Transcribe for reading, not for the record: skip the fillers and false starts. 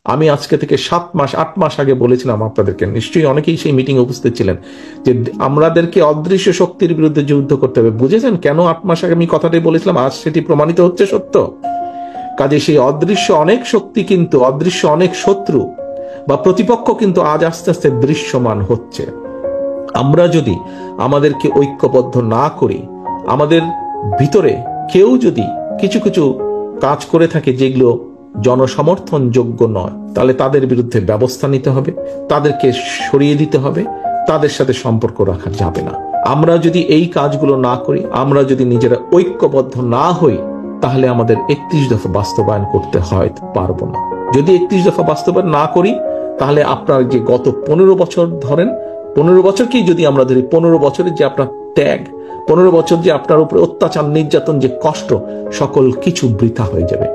আমি আজকে থেকে 7 মাস 8 মাস আগে বলেছিলাম আপনাদেরকে, নিশ্চয়ই অনেকেই সেই মিটিং উপস্থিত ছিলেন, যে আমাদেরকে অদৃশ্য শক্তির বিরুদ্ধে যুদ্ধ করতে হবে। বুঝেছেন কেন 8 মাস আগে আমি কথাটাই বলেছিলাম? আজ সেটি প্রমাণিত হচ্ছে সত্য। কাজে সেই অদৃশ্য অনেক শক্তি কিন্তু, অদৃশ্য অনেক শত্রু বা প্রতিপক্ষ কিন্তু আজ আস্তে আস্তে দৃশ্যমান হচ্ছে। আমরা যদি আমাদেরকে ঐক্যবদ্ধ না করি, আমাদের ভিতরে কেউ যদি কিছু কিছু কাজ করে থাকে যেগুলো জনসমর্থন যোগ্য নয়, তাহলে তাদের বিরুদ্ধে ব্যবস্থা নিতে হবে, তাদেরকে সরিয়ে দিতে হবে, তাদের সাথে সম্পর্ক রাখা যাবে না। আমরা যদি এই কাজগুলো না করি, আমরা যদি নিজেরা ঐক্যবদ্ধ না হই, তাহলে আমাদের 31 দফা বাস্তবায়ন করতে হয় পারবো না। যদি 31 দফা বাস্তবায়ন না করি, তাহলে আপনার যে গত 15 বছর ধরেন, 15 বছরকেই যদি আমরা ধরি, 15 বছরের যে আপনার ত্যাগ, 15 বছর যে আপনার উপরে অত্যাচার, নির্যাতন, যে কষ্ট, সকল কিছু বৃথা হয়ে যাবে।